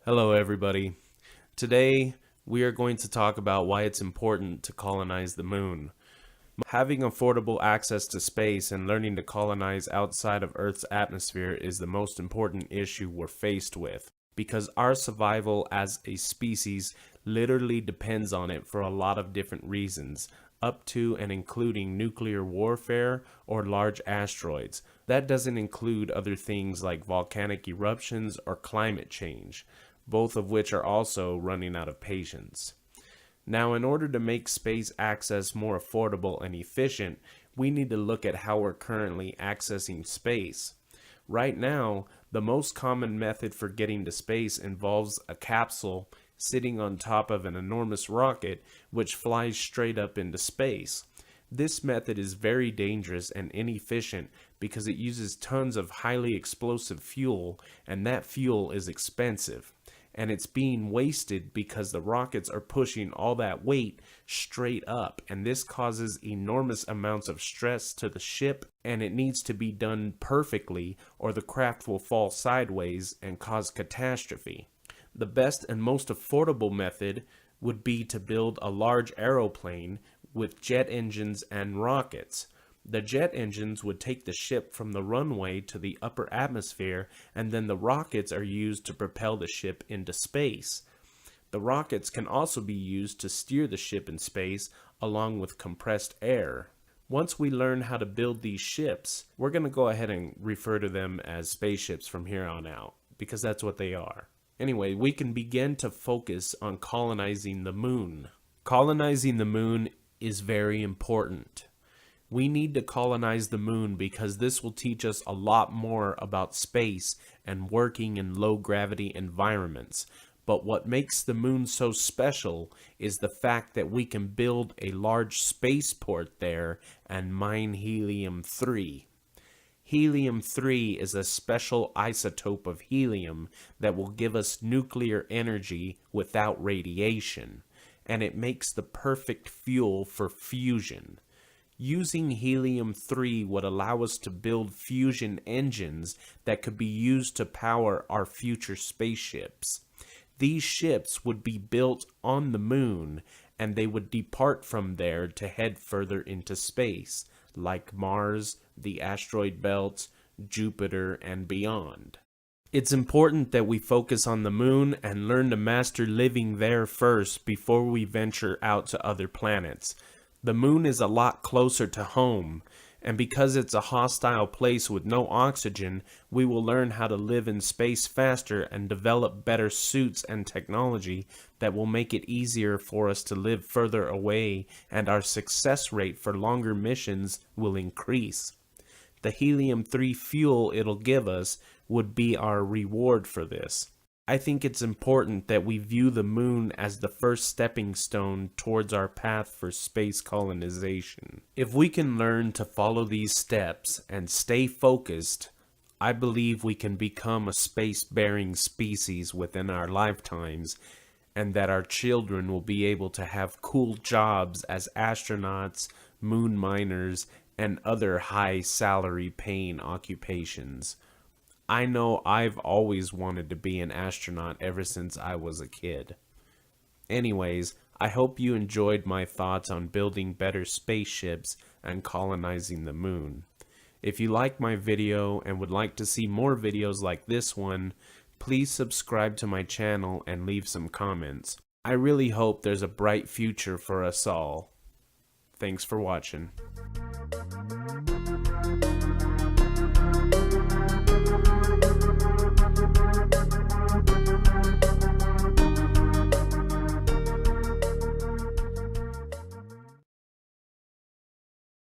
Hello everybody. Today we are going to talk about why it's important to colonize the moon. Having affordable access to space and learning to colonize outside of Earth's atmosphere is the most important issue we're faced with, because our survival as a species literally depends on it for a lot of different reasons, up to and including nuclear warfare or large asteroids. That doesn't include other things like volcanic eruptions or climate change, both of which are also running out of patience. Now, in order to make space access more affordable and efficient, we need to look at how we're currently accessing space. Right now, the most common method for getting to space involves a capsule sitting on top of an enormous rocket which flies straight up into space. This method is very dangerous and inefficient because it uses tons of highly explosive fuel, and that fuel is expensive. And it's being wasted because the rockets are pushing all that weight straight up, and this causes enormous amounts of stress to the ship, and it needs to be done perfectly or the craft will fall sideways and cause catastrophe. The best and most affordable method would be to build a large aeroplane with jet engines and rockets. The jet engines would take the ship from the runway to the upper atmosphere, and then the rockets are used to propel the ship into space. The rockets can also be used to steer the ship in space along with compressed air. Once we learn how to build these ships, we're going to go ahead and refer to them as spaceships from here on out, because that's what they are. Anyway, we can begin to focus on colonizing the moon. Colonizing the moon is very important. We need to colonize the moon because this will teach us a lot more about space and working in low-gravity environments. But what makes the moon so special is the fact that we can build a large spaceport there and mine helium-3. Helium-3 is a special isotope of helium that will give us nuclear energy without radiation, and it makes the perfect fuel for fusion. Using helium-3 would allow us to build fusion engines that could be used to power our future spaceships. These ships would be built on the moon, and they would depart from there to head further into space, like Mars, the asteroid belts, Jupiter, and beyond. It's important that we focus on the moon and learn to master living there first before we venture out to other planets. The moon is a lot closer to home, and because it's a hostile place with no oxygen, we will learn how to live in space faster and develop better suits and technology that will make it easier for us to live further away, and our success rate for longer missions will increase. The helium-3 fuel it'll give us would be our reward for this. I think it's important that we view the moon as the first stepping stone towards our path for space colonization. If we can learn to follow these steps and stay focused, I believe we can become a space-bearing species within our lifetimes, and that our children will be able to have cool jobs as astronauts, moon miners, and other high-salary paying occupations. I know I've always wanted to be an astronaut ever since I was a kid. Anyways, I hope you enjoyed my thoughts on building better spaceships and colonizing the moon. If you like my video and would like to see more videos like this one, please subscribe to my channel and leave some comments. I really hope there's a bright future for us all. Thanks for watching.